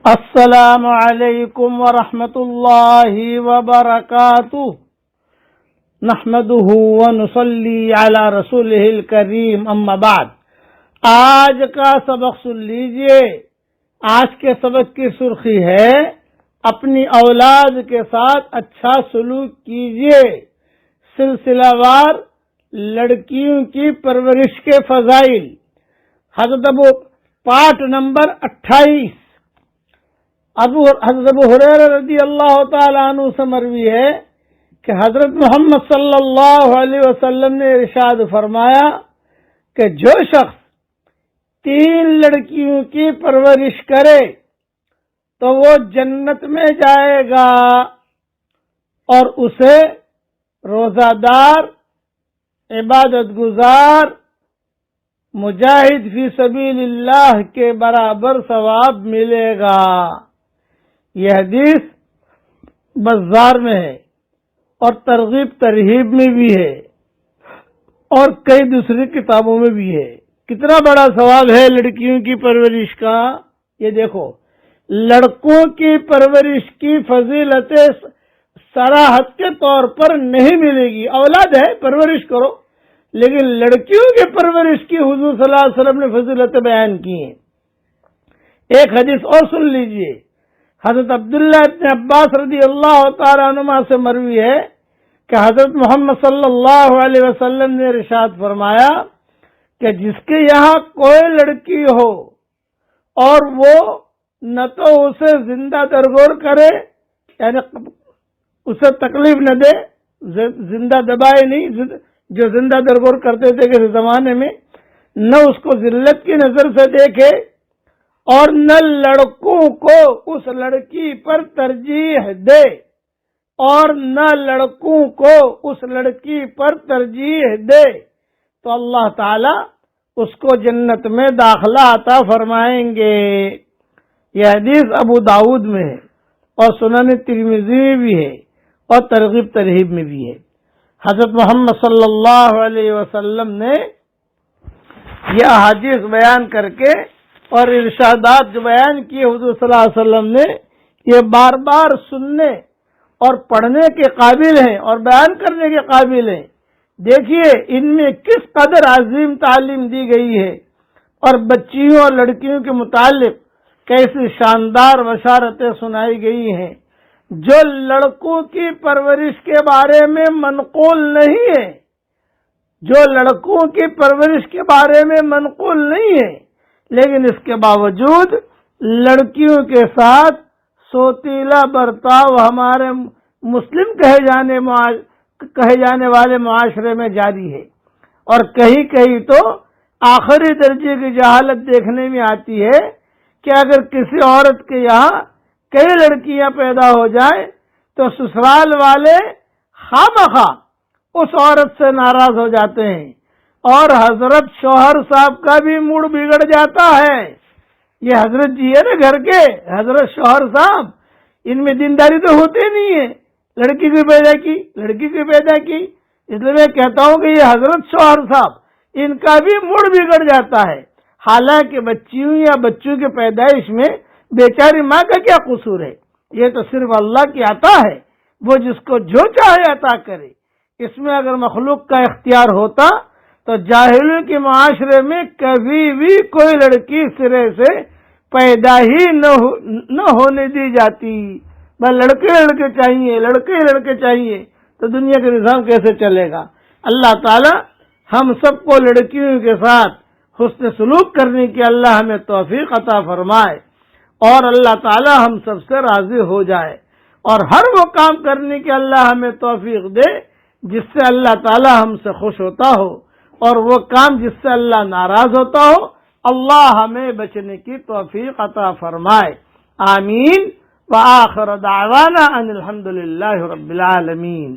السلام علیکم ورحمۃ اللہ وبرکاتہ نحمده ونصلی علی رسولہ الکریم اما بعد۔ آج کا سبق سن لیجئے۔ آج کے سبق کی سرخی ہے اپنی اولاد کے ساتھ اچھا سلوک کیجئے، سلسلہ وار لڑکیوں کی پرورش کے فضائل۔ حضرت پارٹ نمبر 28۔ حضرت ابو ہریرہ رضی اللہ تعالیٰ عنہ سے مروی ہے کہ حضرت محمد صلی اللہ علیہ وسلم نے ارشاد فرمایا کہ جو شخص 3 لڑکیوں کی پرورش کرے تو وہ جنت میں جائے گا، اور اسے روزہ دار، عبادت گزار، مجاہد فی سبیل اللہ کے برابر ثواب ملے گا۔ یہ حدیث بازار میں ہے اور ترغیب ترہیب میں بھی ہے اور کئی دوسری کتابوں میں بھی ہے۔ کتنا بڑا ثواب ہے لڑکیوں کی پرورش کا۔ یہ دیکھو، لڑکوں کی پرورش کی فضیلتیں صراحت کے طور پر نہیں ملے گی۔ اولاد ہے، پرورش کرو، لیکن لڑکیوں کی پرورش کی حضور صلی اللہ علیہ وسلم نے فضیلتیں بیان کی ہیں۔ ایک حدیث اور سن لیجئے۔ حضرت عبداللہ ابن عباس رضی اللہ تعالیٰ عنہما سے مروی ہے کہ حضرت محمد صلی اللہ علیہ وسلم نے ارشاد فرمایا کہ جس کے یہاں کوئی لڑکی ہو اور وہ نہ تو اسے زندہ درگور کرے، یعنی اسے تکلیف نہ دے، زندہ دبائے نہیں، جو زندہ درگور کرتے تھے کسی زمانے میں، نہ اس کو ذلت کی نظر سے دیکھے، اور نہ لڑکوں کو اس لڑکی پر ترجیح دے، اور نہ لڑکوں کو اس لڑکی پر ترجیح دے، تو اللہ تعالی اس کو جنت میں داخلہ عطا فرمائیں گے۔ یہ حدیث ابو داؤد میں ہے اور سنن ترمذی میں بھی ہے اور ترغیب ترہیب میں بھی ہے۔ حضرت محمد صلی اللہ علیہ وسلم نے یہ احادیث بیان کر کے اور ارشادات جو بیان کیے حضور صلی اللہ علیہ وسلم نے، یہ بار بار سننے اور پڑھنے کے قابل ہیں اور بیان کرنے کے قابل ہیں۔ دیکھیے ان میں کس قدر عظیم تعلیم دی گئی ہے، اور بچیوں اور لڑکیوں کے متعلق کیسی شاندار بشارتیں سنائی گئی ہیں جو لڑکوں کی پرورش کے بارے میں منقول نہیں ہے، جو لڑکوں کی پرورش کے بارے میں منقول نہیں ہے، لیکن اس کے باوجود لڑکیوں کے ساتھ سوتیلا برتاؤ ہمارے مسلم کہے جانے والے معاشرے میں جاری ہے، اور کہیں کہیں تو آخری درجے کی جہالت دیکھنے میں آتی ہے کہ اگر کسی عورت کے یہاں کئی لڑکیاں پیدا ہو جائیں تو سسرال والے خواہ اس عورت سے ناراض ہو جاتے ہیں، اور حضرت شوہر صاحب کا بھی موڈ بگڑ جاتا ہے۔ یہ حضرت جی ہے نا گھر کے، حضرت شوہر صاحب، ان میں دینداری تو ہوتے نہیں ہے۔ لڑکی کو پیدا کی، اس لیے میں کہتا ہوں کہ یہ حضرت شوہر صاحب، ان کا بھی موڈ بگڑ جاتا ہے، حالانکہ بچیوں یا بچوں کی پیدائش میں بیچاری ماں کا کیا قصور ہے؟ یہ تو صرف اللہ کی عطا ہے، وہ جس کو جو چاہے عطا کرے۔ اس میں اگر مخلوق کا اختیار ہوتا تو جاہلوں کے معاشرے میں کبھی بھی کوئی لڑکی سرے سے پیدا ہی نہ ہونے دی جاتی۔ بس لڑکے چاہیے تو دنیا کا نظام کیسے چلے گا؟ اللہ تعالی ہم سب کو لڑکیوں کے ساتھ حسن سلوک کرنے کی اللہ ہمیں توفیق عطا فرمائے، اور اللہ تعالی ہم سب سے راضی ہو جائے، اور ہر وہ کام کرنے کی اللہ ہمیں توفیق دے جس سے اللہ تعالی ہم سے خوش ہوتا ہو، اور وہ کام جس سے اللہ ناراض ہوتا ہو اللہ ہمیں بچنے کی توفیق عطا فرمائے۔ آمین۔ وآخر دعوانا ان الحمد للہ رب العالمین۔